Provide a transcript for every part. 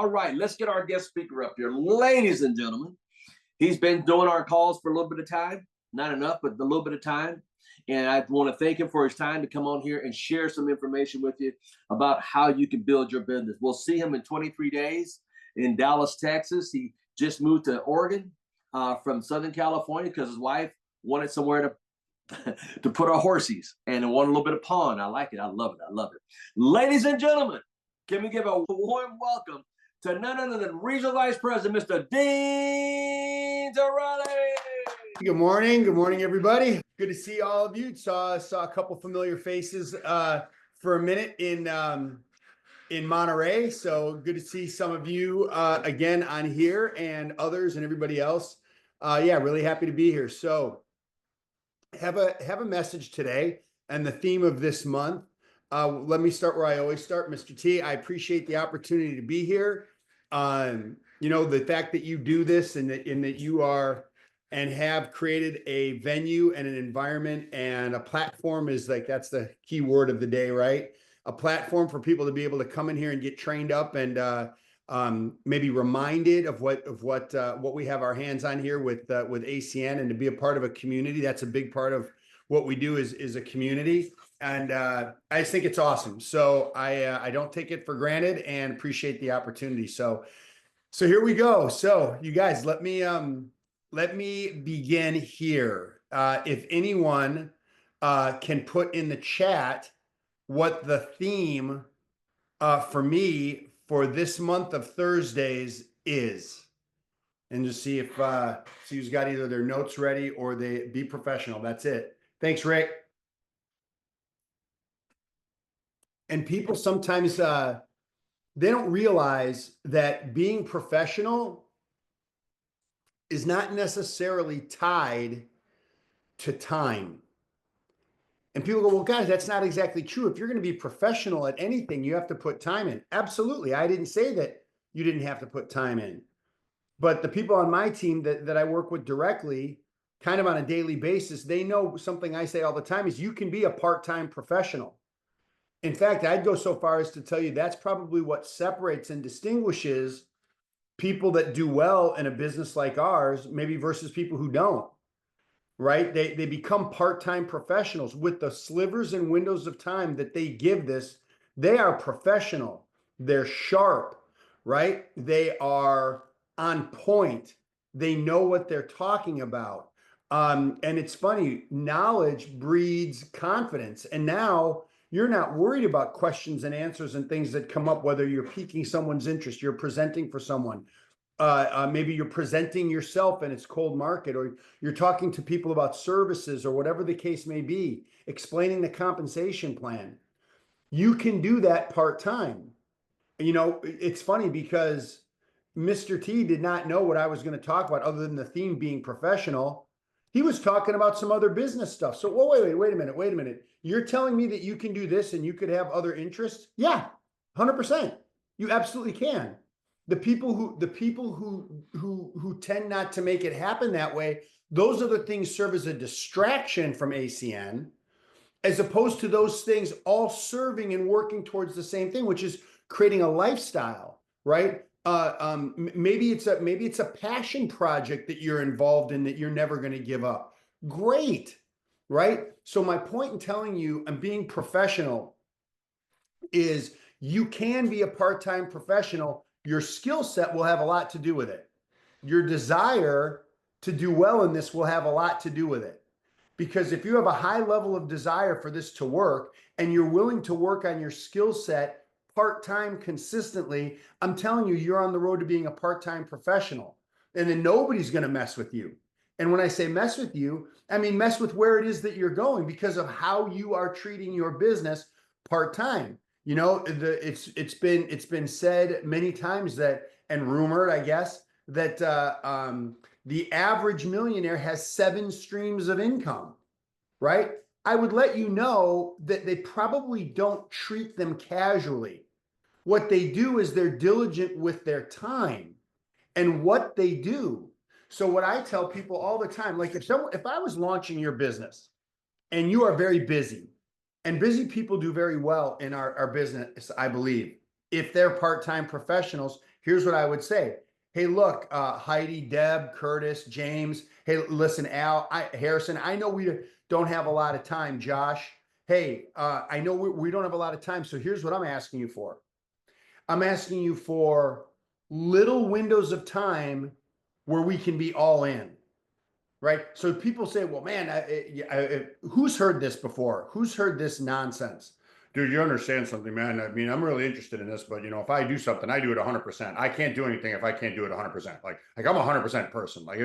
All right, let's get our guest speaker up here. Ladies and gentlemen, he's been doing our calls for a little bit of time. Not enough, but a little bit of time. And I want to thank him for his time to come on here and share some information with you about how you can build your business. We'll see him in 23 days in Dallas, Texas. He just moved to Oregon from Southern California because his wife wanted somewhere to put our horses and wanted a little bit of pond. I like it. I love it. I love it. Ladies and gentlemen, can we give a warm welcome to none other than Regional Vice President, Mr. Dean Tarrolly. Good morning. Good morning, everybody. Good to see all of you. Saw a couple familiar faces for a minute in Monterey. So good to see some of you again on here and others and everybody else. Yeah, really happy to be here. So have a message today and the theme of this month. Let me start where I always start, Mr. T. I appreciate the opportunity to be here. You know, the fact that you do this and that you are and have created a venue and an environment and a platform is like, that's the key word of the day, right? A platform for people to be able to come in here and get trained up and maybe reminded of what we have our hands on here with ACN, and to be a part of a community. That's a big part of what we do is a community. And I just think it's awesome. So I don't take it for granted and appreciate the opportunity. So here we go. So you guys, let me begin here. If anyone can put in the chat what the theme for me for this month of Thursdays is, and just see if see who's got either their notes ready or they be professional. That's it. Thanks, Rick. And people sometimes they don't realize that being professional is not necessarily tied to time. And people go, well, guys, that's not exactly true. If you're going to be professional at anything, you have to put time in. Absolutely. I didn't say that you didn't have to put time in. But the people on my team that I work with directly, kind of on a daily basis, they know something I say all the time is you can be a part-time professional. In fact, I'd go so far as to tell you that's probably what separates and distinguishes people that do well in a business like ours, maybe versus people who don't, right? They become part-time professionals with the slivers and windows of time that they give this. They are professional. They're sharp, right? They are on point. They know what they're talking about. And it's funny, knowledge breeds confidence. And now you're not worried about questions and answers and things that come up, whether you're piquing someone's interest, you're presenting for someone. Maybe you're presenting yourself and it's cold market, or you're talking to people about services or whatever the case may be, explaining the compensation plan. You can do that part-time. You know, it's funny because Mr. T did not know what I was going to talk about other than the theme being professional. He was talking about some other business stuff. So, well, wait a minute. You're telling me that you can do this and you could have other interests? Yeah, 100%. You absolutely can. The people who tend not to make it happen that way, those other things serve as a distraction from ACN, as opposed to those things all serving and working towards the same thing, which is creating a lifestyle, right? Maybe it's a passion project that you're involved in that you're never going to give up. Great, right? So my point in telling you I'm being professional is you can be a part-time professional. Your skill set will have a lot to do with it. Your desire to do well in this will have a lot to do with it. Because if you have a high level of desire for this to work and you're willing to work on your skill set part-time consistently, I'm telling you, you're on the road to being a part-time professional. And then nobody's going to mess with you. And when I say mess with you, I mean mess with where it is that you're going because of how you are treating your business part-time. You know, it's been said many times that, and rumored, I guess, that the average millionaire has 7 streams of income, right? I would let you know that they probably don't treat them casually. What they do is they're diligent with their time and what they do. So what I tell people all the time, like if I was launching your business and you are very busy, and busy people do very well in our business, I believe, if they're part-time professionals. here's what I would say. Hey, look, Heidi, Deb, Curtis, James. Hey, listen, Al, Harrison, I know we don't have a lot of time. Josh, hey, I know we don't have a lot of time. So here's what I'm asking you for. I'm asking you for little windows of time where we can be all in, right? So people say, well, man, who's heard this before? Who's heard this nonsense? Dude, you understand something, man. I mean, I'm really interested in this, but you know, if I do something, I do it 100%. I can't do anything if I can't do it 100%. Like I'm a 100% person. Like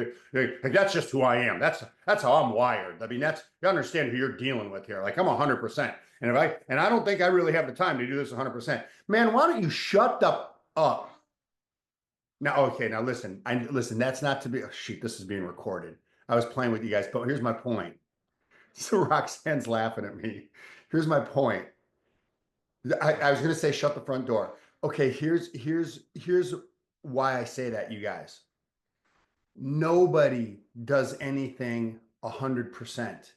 that's just who I am. That's how I'm wired. I mean, you understand who you're dealing with here. Like I'm 100%. And I don't think I really have the time to do this 100%. Man, why don't you shut up? Now, okay, now listen. Listen. That's not to be. Oh, shoot, this is being recorded. I was playing with you guys, but here's my point. So Roxanne's laughing at me. Here's my point. I was going to say shut the front door. Okay, here's why I say that, you guys. Nobody does anything 100%.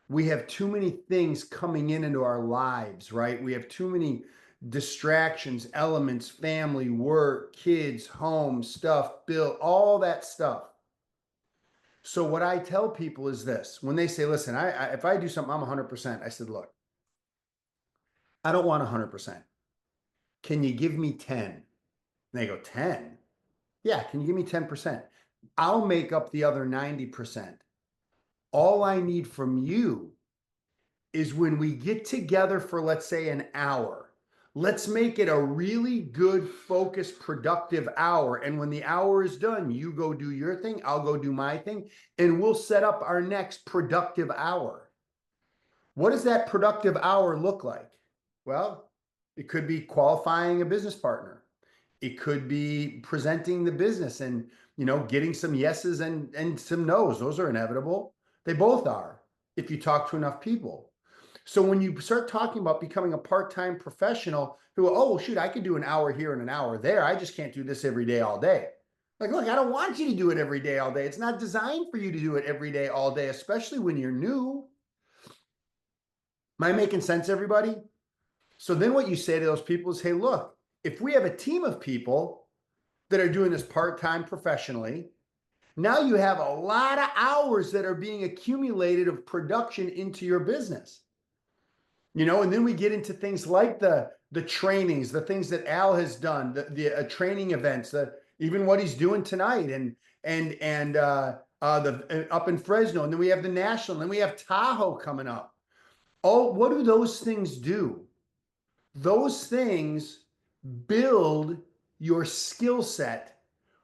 We have too many things coming into our lives, right? We have too many distractions, elements, family, work, kids, home, stuff, bill, all that stuff. So what I tell people is this: when they say, listen, if I do something, I'm 100%. I said, look, I don't want 100%. Can you give me 10? And they go, 10? Yeah, can you give me 10%? I'll make up the other 90%. All I need from you is when we get together for, let's say, an hour, let's make it a really good, focused, productive hour. And when the hour is done, you go do your thing, I'll go do my thing, and we'll set up our next productive hour. What does that productive hour look like? Well, it could be qualifying a business partner. It could be presenting the business and, you know, getting some yeses and some nos. Those are inevitable. They both are if you talk to enough people. So when you start talking about becoming a part-time professional who, oh, shoot, I could do an hour here and an hour there. I just can't do this every day, all day. Like, look, I don't want you to do it every day, all day. It's not designed for you to do it every day, all day, especially when you're new. Am I making sense, everybody? So then what you say to those people is, hey, look, if we have a team of people that are doing this part-time professionally, now you have a lot of hours that are being accumulated of production into your business. You know, and then we get into things like the trainings, the things that Al has done, the training events, even what he's doing tonight, and up in Fresno, and then we have the national, and then we have Tahoe coming up. Oh, what do those things do? Those things build your skill set,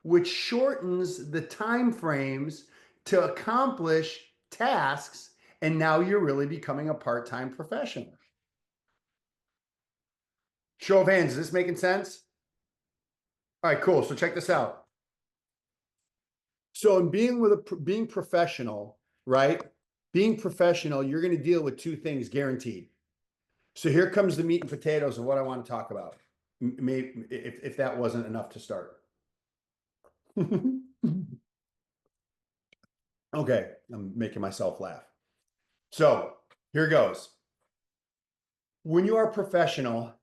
which shortens the time frames to accomplish tasks, and now you're really becoming a part-time professional. Show of hands, is this making sense? All right, cool. So check this out. So in being professional, right? Being professional, you're going to deal with two things guaranteed. So here comes the meat and potatoes of what I want to talk about. Maybe if that wasn't enough to start. Okay, I'm making myself laugh. So here goes. When you are professional,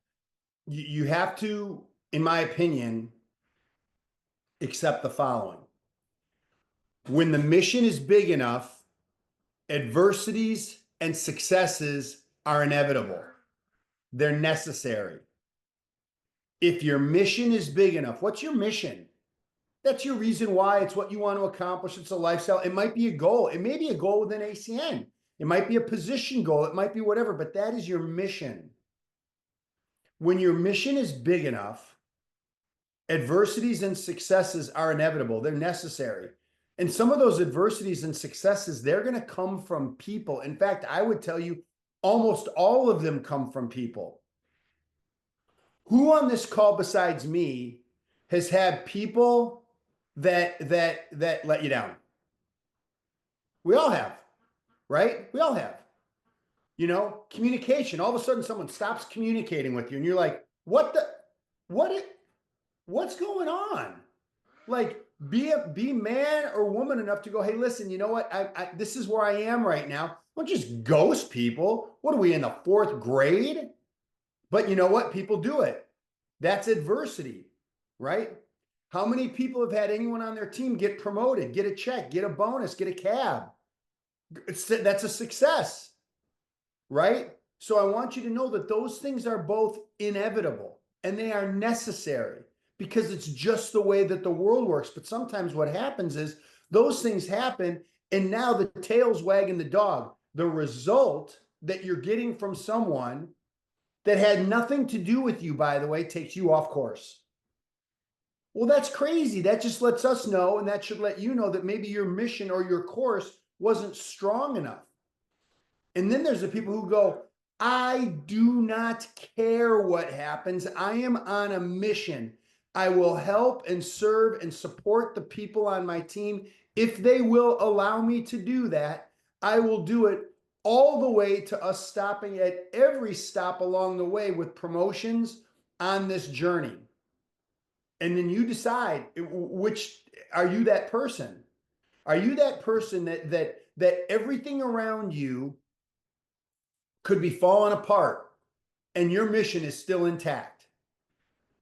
you have to, in my opinion, accept the following. When the mission is big enough, adversities and successes are inevitable. They're necessary. If your mission is big enough, what's your mission? That's your reason why. It's what you want to accomplish. It's a lifestyle. It might be a goal. It may be a goal within ACN. It might be a position goal. It might be whatever, but that is your mission. When your mission is big enough, adversities and successes are inevitable. They're necessary. And some of those adversities and successes, they're going to come from people. In fact, I would tell you almost all of them come from people. Who on this call besides me has had people that let you down? We all have, right? We all have. You know, communication. All of a sudden someone stops communicating with you and you're like, what's going on? Like, be man or woman enough to go, hey, listen, you know what? This is where I am right now. Don't just ghost people. What are we in the 4th grade? But you know what? People do it. That's adversity, right? How many people have had anyone on their team get promoted, get a check, get a bonus, get a cab? That's a success, right? So I want you to know that those things are both inevitable and they are necessary because it's just the way that the world works. But sometimes what happens is those things happen and now the tail's wagging the dog. The result that you're getting from someone that had nothing to do with you, by the way, takes you off course. Well, that's crazy. That just lets us know, and that should let you know that maybe your mission or your course wasn't strong enough. And then there's the people who go, I do not care what happens. I am on a mission. I will help and serve and support the people on my team. If they will allow me to do that, I will do it all the way to us stopping at every stop along the way with promotions on this journey. And then you decide which, are you that person? Are you that person that everything around you could be falling apart and your mission is still intact,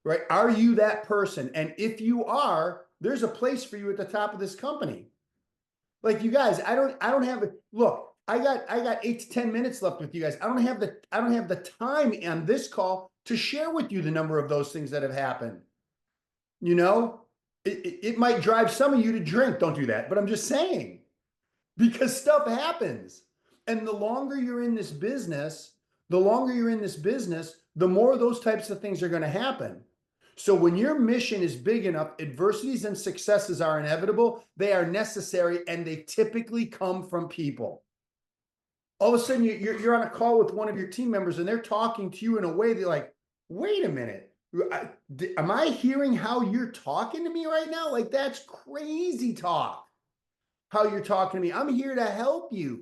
right? Are you that person? And if you are, there's a place for you at the top of this company. Like, you guys, I don't have a look. I got 8 to 10 minutes left with you guys. I don't have the time on this call to share with you the number of those things that have happened. You know, it might drive some of you to drink. Don't do that. But I'm just saying, because stuff happens. And the longer you're in this business, the more those types of things are going to happen. So when your mission is big enough, adversities and successes are inevitable. They are necessary, and they typically come from people. All of a sudden, you're on a call with one of your team members, and they're talking to you in a way that, like, wait a minute. Am I hearing how you're talking to me right now? Like, that's crazy talk. How you're talking to me. I'm here to help you.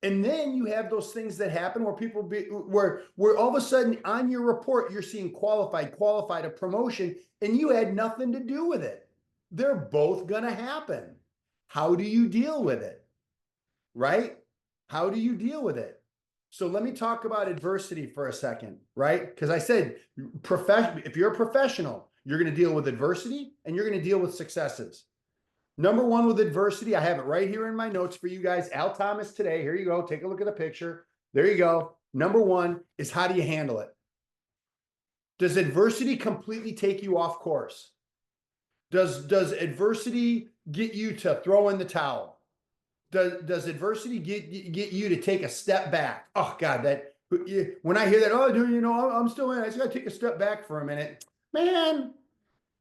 And then you have those things that happen where people where all of a sudden on your report, you're seeing qualified, a promotion, and you had nothing to do with it. They're both going to happen. How do you deal with it? Right? How do you deal with it? So let me talk about adversity for a second, right? Because I said, if you're a professional, you're going to deal with adversity and you're going to deal with successes. Number one with adversity, I have it right here in my notes for you guys. Al Thomas today. Here you go. Take a look at the picture. There you go. Number one is, how do you handle it? Does adversity completely take you off course? Does adversity get you to throw in the towel? Does adversity get you to take a step back? Oh God, when I hear that, oh, dude, I'm still in. I just got to take a step back for a minute. Man,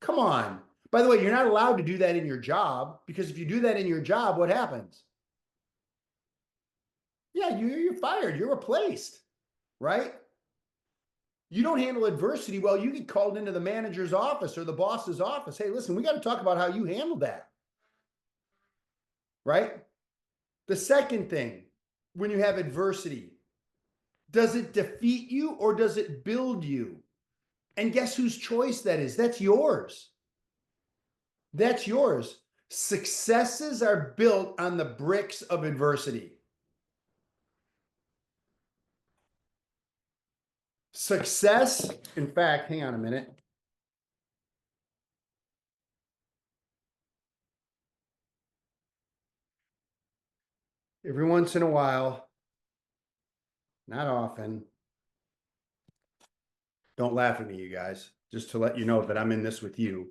come on. By the way, you're not allowed to do that in your job, because if you do that in your job, what happens? Yeah, you're fired. You're replaced, right? You don't handle adversity well, you get called into the manager's office or the boss's office. Hey, listen, we got to talk about how you handled that, right? The second thing, when you have adversity, does it defeat you or does it build you? And guess whose choice that is? That's yours. That's yours. Successes are built on the bricks of adversity. Success, in fact, hang on a minute. Every once in a while, not often, don't laugh at me, you guys, just to let you know that I'm in this with you.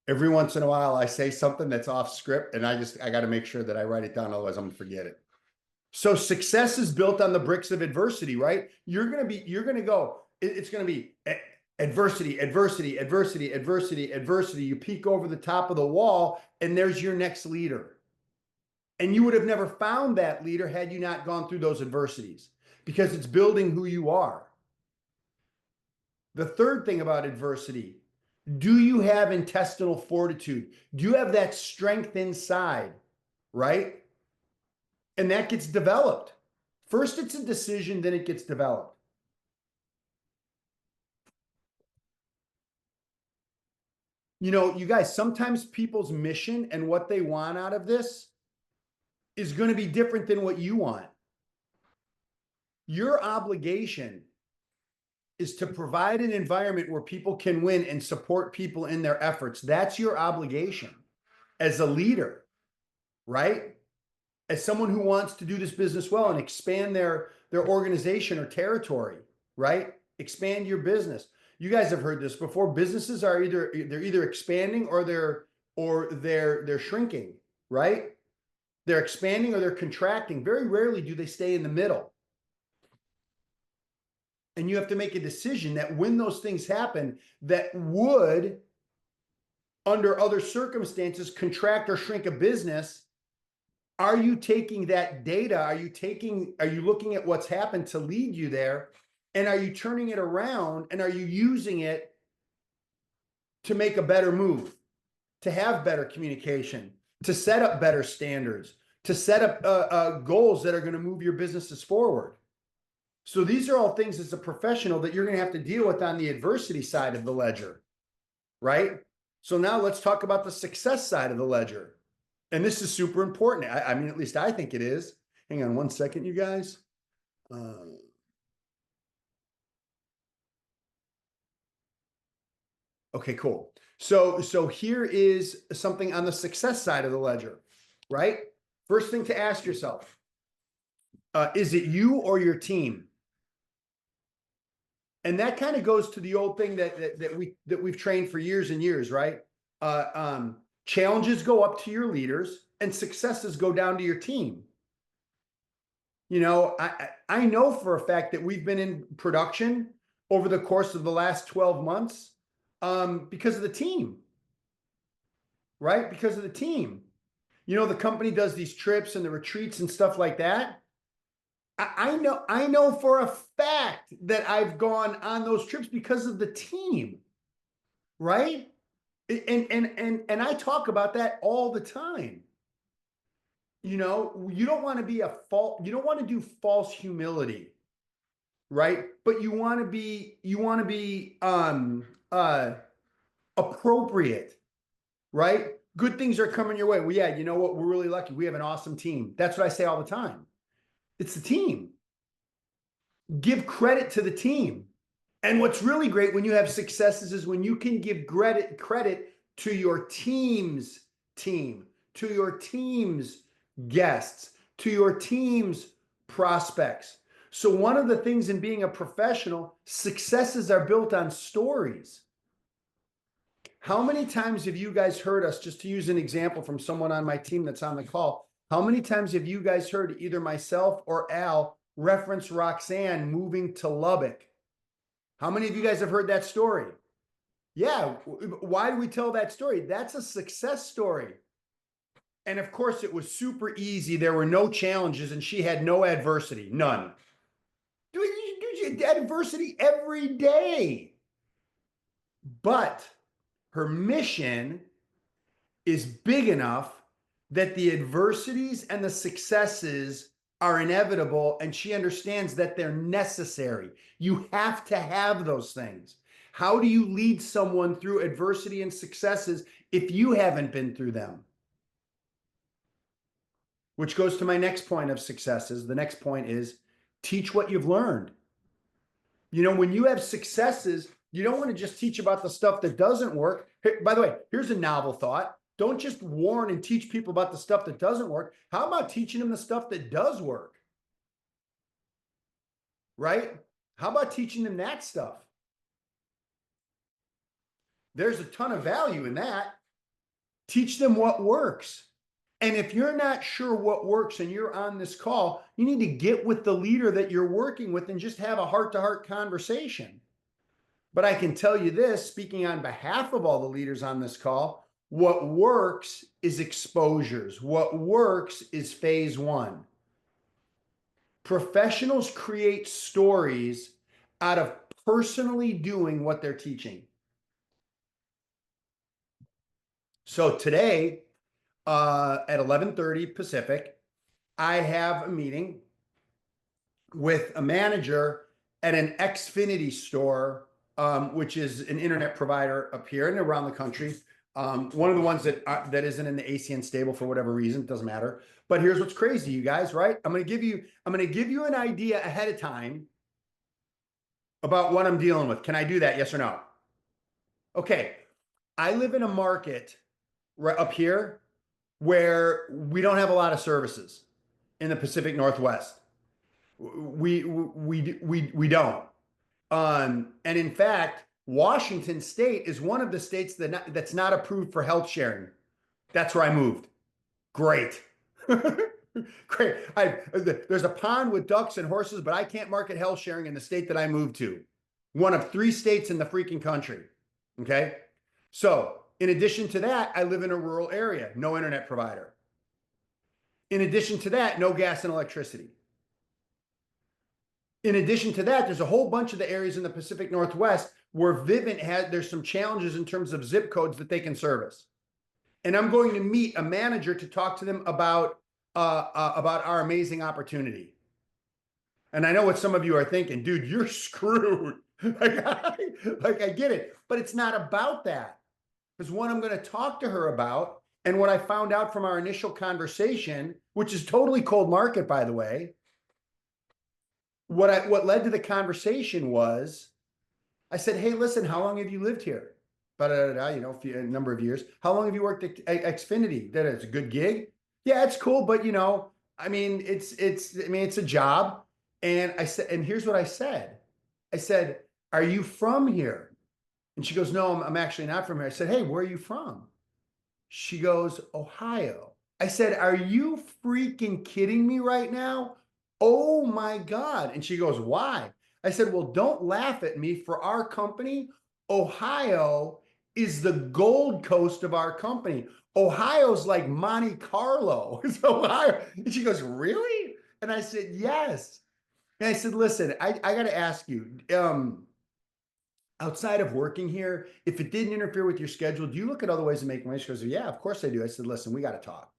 Every once in a while, I say something that's off script, and I got to make sure that I write it down, otherwise I'm going to forget it. So success is built on the bricks of adversity, right? It's going to be adversity, adversity, adversity, adversity, adversity. You peek over the top of the wall, and there's your next leader. And you would have never found that leader had you not gone through those adversities, because it's building who you are. The third thing about adversity, do you have intestinal fortitude? Do you have that strength inside, right? And that gets developed. First, it's a decision, then it gets developed. You guys, sometimes people's mission and what they want out of this is going to be different than what you want. Your obligation is to provide an environment where people can win and support people in their efforts. That's your obligation as a leader, right? As someone who wants to do this business well and expand their organization or territory, right? Expand your business. You guys have heard this before. Businesses are either expanding or they're shrinking, right? They're expanding or they're contracting. Very rarely do they stay in the middle. And you have to make a decision that when those things happen, that would, under other circumstances, contract or shrink a business. Are you taking that data? Are you looking at what's happened to lead you there? And are you turning it around and are you using it to make a better move, to have better communication, to set up better standards, to set up goals that are going to move your businesses forward? So these are all things as a professional that you're going to have to deal with on the adversity side of the ledger, right? So now let's talk about the success side of the ledger. And this is super important. I mean, at least I think it is. Hang on one second, you guys. Okay, cool. So here is something on the success side of the ledger, right? First thing to ask yourself, is it you or your team? And that kind of goes to the old thing that we've trained for years and years, right? Challenges go up to your leaders and successes go down to your team. You know, I know for a fact that we've been in production over the course of the last 12 months because of the team, right? Because of the team. You know, the company does these trips and the retreats and stuff like that. I know for a fact that I've gone on those trips because of the team, right? And I talk about that all the time. You know, you don't want to be you don't want to do false humility, right? But you want to be appropriate, right? Good things are coming your way. Well, yeah, you know what? We're really lucky. We have an awesome team. That's what I say all the time. It's the team. Give credit to the team. And what's really great when you have successes is when you can give credit to your team's team, to your team's guests, to your team's prospects. So one of the things in being a professional, successes are built on stories. How many times have you guys heard us, just to use an example from someone on my team that's on the call, how many times have you guys heard either myself or Al reference Roxanne moving to Lubbock? How many of you guys have heard that story? Yeah. Why do we tell that story? That's a success story. And of course, it was super easy. There were no challenges and she had no adversity. None. Dude, adversity every day. But her mission is big enough that the adversities and the successes are inevitable, and she understands that they're necessary. You have to have those things. How do you lead someone through adversity and successes if you haven't been through them? Which goes to my next point of successes. The next point is teach what you've learned. You know, when you have successes, you don't want to just teach about the stuff that doesn't work. Hey, by the way, here's a novel thought. Don't just warn and teach people about the stuff that doesn't work. How about teaching them the stuff that does work? Right? How about teaching them that stuff? There's a ton of value in that. Teach them what works. And if you're not sure what works and you're on this call, you need to get with the leader that you're working with and just have a heart-to-heart conversation. But I can tell you this, speaking on behalf of all the leaders on this call, what works is exposures. What works is phase one. Professionals create stories out of personally doing what they're teaching. So today, at 11:30 Pacific, I have a meeting with a manager at an Xfinity store, which is an internet provider up here and around the country. One of the ones that isn't in the ACN stable for whatever reason, it doesn't matter. But here's what's crazy, you guys, right? I'm going to give you an idea ahead of time about what I'm dealing with. Can I do that? Yes or no? Okay. I live in a market right up here where we don't have a lot of services in the Pacific Northwest. We don't. And in fact, Washington State is one of the states that's not approved for health sharing. That's where I moved. Great. Great. There's a pond with ducks and horses, but I can't market health sharing in the state that I moved to. One of 3 states in the freaking country. Okay. So in addition to that, I live in a rural area, no internet provider. In addition to that, no gas and electricity. In addition to that, there's a whole bunch of the areas in the Pacific Northwest where there's some challenges in terms of zip codes that they can service. And I'm going to meet a manager to talk to them about our amazing opportunity. And I know what some of you are thinking, dude, you're screwed. Like I get it, but it's not about that. Because what I'm going to talk to her about, and what I found out from our initial conversation, which is totally cold market, by the way, what led to the conversation was, I said, hey, listen, how long have you lived here? A number of years. How long have you worked at Xfinity? That it's a good gig. Yeah, it's cool, but I mean, it's a job. And I said, and here's what I said. I said, are you from here? And she goes, no, I'm actually not from here. I said, hey, where are you from? She goes, Ohio. I said, are you freaking kidding me right now? Oh my God. And she goes, why? I said, well, don't laugh at me. For our company, Ohio is the Gold Coast of our company. Ohio's like Monte Carlo. It's Ohio. And she goes, really? And I said, yes. And I said, listen, I got to ask you, outside of working here, if it didn't interfere with your schedule, do you look at other ways to make money? She goes, yeah, of course I do. I said, listen, we got to talk.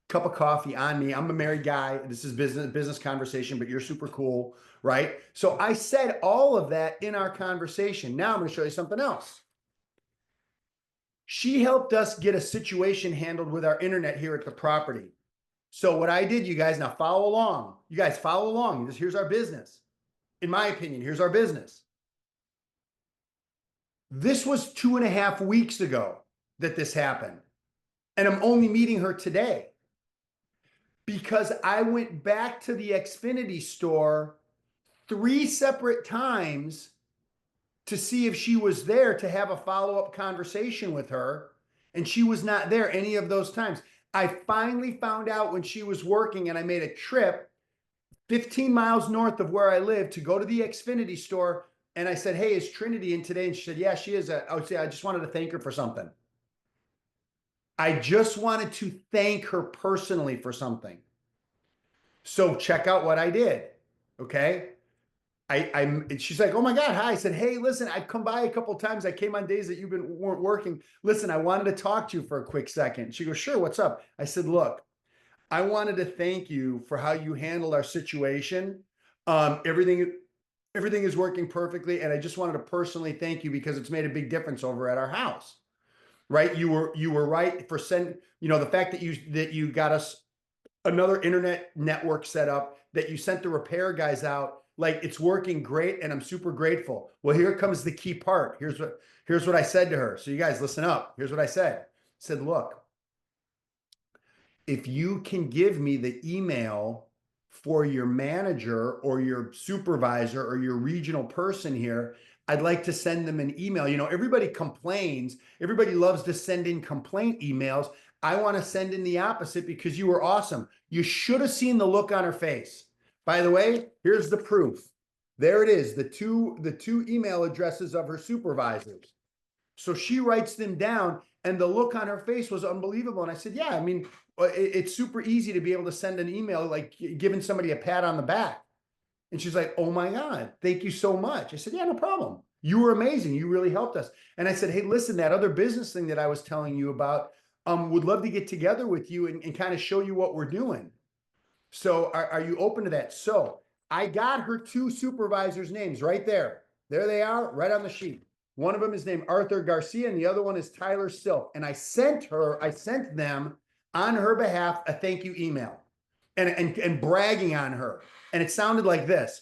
Cup of coffee on me. I'm a married guy. This is business conversation, but you're super cool, right? So I said all of that in our conversation. Now I'm going to show you something else. She helped us get a situation handled with our internet here at the property. So what I did, you guys, now follow along. You guys follow along. Here's our business. In my opinion, here's our business. This was 2.5 weeks ago that this happened. And I'm only meeting her today because I went back to the Xfinity store 3 separate times to see if she was there to have a follow-up conversation with her. And she was not there any of those times. I finally found out when she was working, and I made a trip 15 miles north of where I live to go to the Xfinity store. And I said, hey, is Trinity in today? And she said, yeah, she is. I would say, I just wanted to thank her for something. I just wanted to thank her personally for something. So check out what I did. Okay. She's like, oh my God, hi. I said, hey, listen, I've come by a couple of times. I came on days that weren't working. Listen, I wanted to talk to you for a quick second. She goes, sure, what's up? I said, look, I wanted to thank you for how you handled our situation. Everything is working perfectly. And I just wanted to personally thank you because it's made a big difference over at our house. Right? You were right for the fact that you got us another internet network set up, that you sent the repair guys out. Like, it's working great, and I'm super grateful. Well, here comes the key part. Here's what I said to her. So you guys listen up. Here's what I said. I said, look, if you can give me the email for your manager or your supervisor or your regional person here, I'd like to send them an email. Everybody complains. Everybody loves to send in complaint emails. I want to send in the opposite because you were awesome. You should have seen the look on her face. By the way, here's the proof. There it is, the two email addresses of her supervisors. So she writes them down, and the look on her face was unbelievable. And I said, yeah, I mean, it's super easy to be able to send an email, like giving somebody a pat on the back. And she's like, oh my God, thank you so much. I said, yeah, no problem. You were amazing. You really helped us. And I said, hey, listen, that other business thing that I was telling you about, would love to get together with you and kind of show you what we're doing. So are you open to that? So I got her 2 supervisors' names right there. There they are, right on the sheet. One of them is named Arthur Garcia, and the other one is Tyler Silk. And I sent them on her behalf a thank you email and bragging on her. And it sounded like this.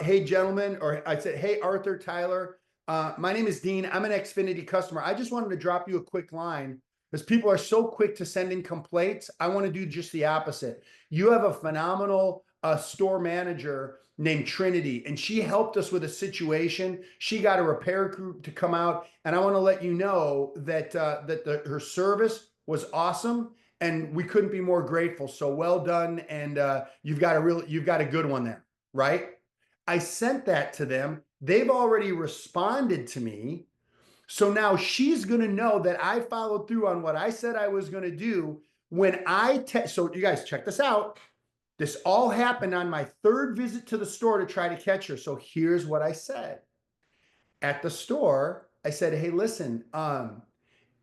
hey, gentlemen, or I said, hey, Arthur, Tyler, my name is Dean. I'm an Xfinity customer. I just wanted to drop you a quick line because people are so quick to send in complaints. I want to do just the opposite. You have a phenomenal store manager named Trinity, and she helped us with a situation. She got a repair group to come out, and I want to let you know that her service was awesome, and we couldn't be more grateful. So well done, and you've got a good one there, right? I sent that to them. They've already responded to me. So now she's going to know that I followed through on what I said I was going to do when so you guys check this out. This all happened on my third visit to the store to try to catch her. So here's what I said. At the store, I said, hey, listen, are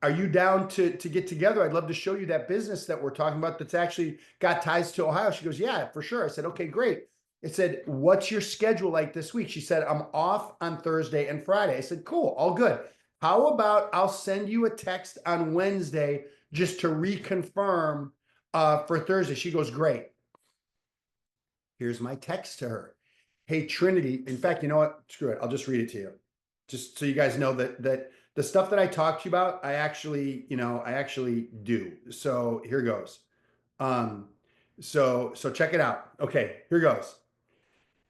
you down to get together? I'd love to show you that business that we're talking about that's actually got ties to Ohio. She goes, yeah, for sure. I said, okay, great. It said, what's your schedule like this week? She said, I'm off on Thursday and Friday. I said, cool, all good. How about I'll send you a text on Wednesday just to reconfirm for Thursday. She goes, great. Here's my text to her. Hey, Trinity. In fact, you know what? Screw it. I'll just read it to you. Just so you guys know that the stuff that I talked to you about, I actually do. So here goes. So check it out. Okay, here goes.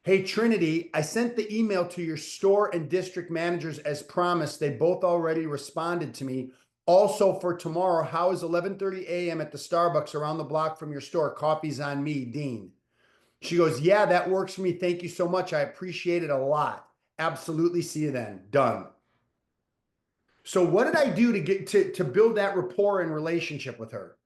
Hey, Trinity, I sent the email to your store and district managers as promised. They both already responded to me. Also for tomorrow, how is 11:30 a.m. at the Starbucks around the block from your store? Coffee's on me, Dean. She goes, yeah, that works for me. Thank you so much. I appreciate it a lot. Absolutely. See you then. Done. So what did I do to get to build that rapport and relationship with her?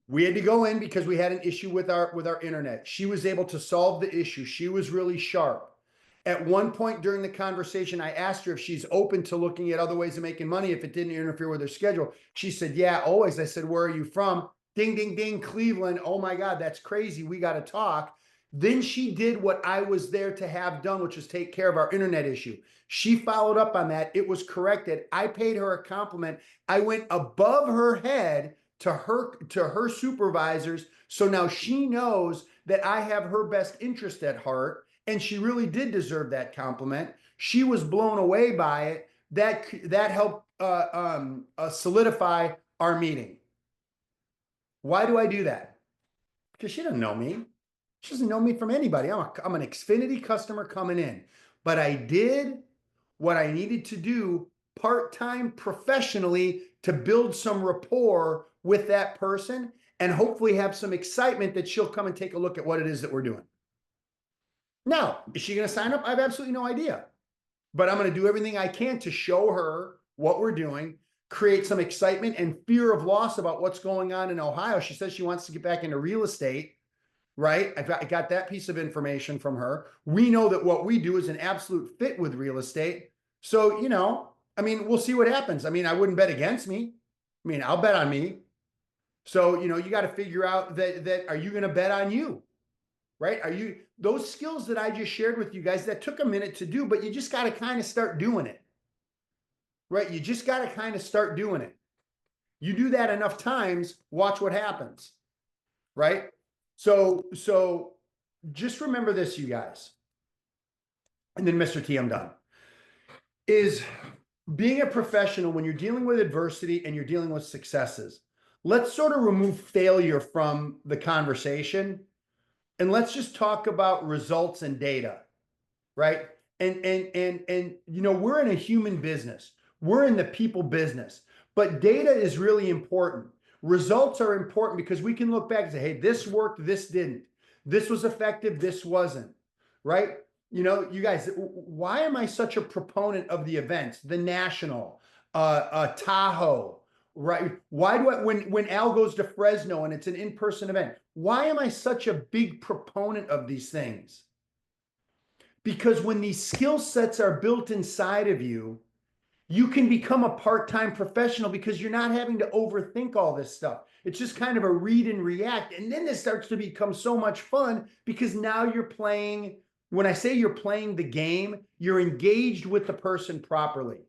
We had to go in because we had an issue with our internet. She was able to solve the issue. She was really sharp. At one point during the conversation, I asked her if she's open to looking at other ways of making money if it didn't interfere with her schedule. She said, yeah, always. I said, where are you from? Ding, ding, ding, Cleveland. Oh my God, that's crazy. We got to talk. Then she did what I was there to have done, which was take care of our internet issue. She followed up on that. It was corrected. I paid her a compliment. I went above her head to her supervisors. So now she knows that I have her best interest at heart. And she really did deserve that compliment. She was blown away by it. That helped solidify our meeting. Why do I do that? Because she doesn't know me. She doesn't know me from anybody. I'm an Xfinity customer coming in. But I did what I needed to do part-time professionally to build some rapport with that person and hopefully have some excitement that she'll come and take a look at what it is that we're doing. Now, is she going to sign up? I have absolutely no idea. But I'm going to do everything I can to show her what we're doing, create some excitement and fear of loss about what's going on in Ohio. She says she wants to get back into real estate, right? I got that piece of information from her. We know that what we do is an absolute fit with real estate. So, I mean, we'll see what happens. I mean, I wouldn't bet against me. I mean, I'll bet on me. So, you got to figure out that are you going to bet on you? Right? Those skills that I just shared with you guys, that took a minute to do, but you just got to kind of start doing it. Right? You just got to kind of start doing it. You do that enough times, watch what happens. Right? So just remember this, you guys. And then Mr. T, I'm done. Is being a professional when you're dealing with adversity and you're dealing with successes. Let's sort of remove failure from the conversation. And let's just talk about results and data, right? And we're in a human business. We're in the people business. But data is really important. Results are important because we can look back and say, hey, this worked, this didn't. This was effective, this wasn't, right? You guys, why am I such a proponent of the events? The National, Tahoe, right? Why do when Al goes to Fresno and it's an in-person event, why am I such a big proponent of these things? Because when these skill sets are built inside of you, you can become a part-time professional because you're not having to overthink all this stuff. It's just kind of a read and react. And then this starts to become so much fun because now you're playing, when I say you're playing the game, you're engaged with the person properly.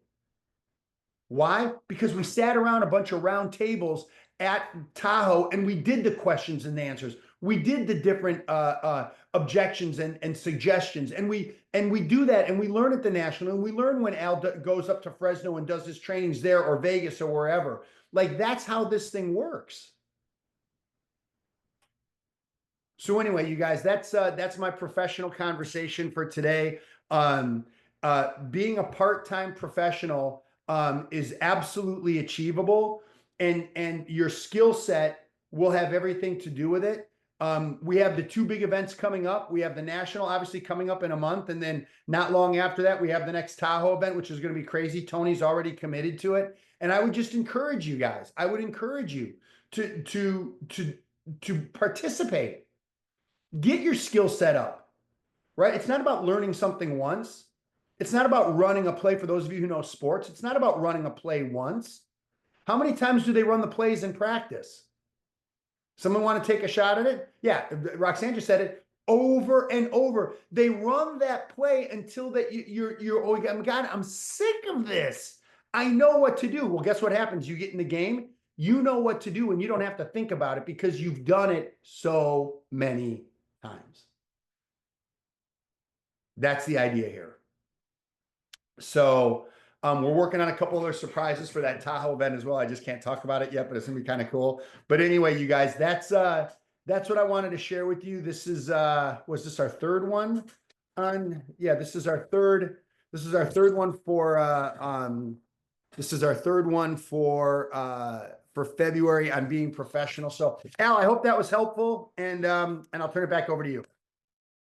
Why? Because we sat around a bunch of round tables at Tahoe and we did the questions and the answers. we did the different objections and suggestions, and we do that, and we learn at the national, and we learn when Al goes up to Fresno and does his trainings there, or Vegas, or wherever. Like, that's how this thing works. So anyway, you guys, that's my professional conversation for today. Being a part-time professional is absolutely achievable, and your skill set will have everything to do with it. We have the two big events coming up. We have the national, obviously, coming up in a month, and then not long after that, we have the next Tahoe event, which is going to be crazy. Tony's already committed to it, and I would just encourage you guys. I would encourage you to participate. Get your skill set up, right? It's not about learning something once. It's not about running a play. For those of you who know sports, it's not about running a play once. How many times do they run the plays in practice? Someone want to take a shot at it? Yeah, Roxanne just said it, over and over. They run that play until that you're oh God, I'm sick of this. I know what to do. Well, guess what happens? You get in the game, you know what to do, and you don't have to think about it because you've done it so many times. That's the idea here. So we're working on a couple other surprises for that Tahoe event as well. I just can't talk about it yet, but it's gonna be kind of cool. But anyway, you guys, that's what I wanted to share with you. This is was this our third one? Yeah, this is our third one for this is our third one for February on being professional. So Al, I hope that was helpful, and I'll turn it back over to you.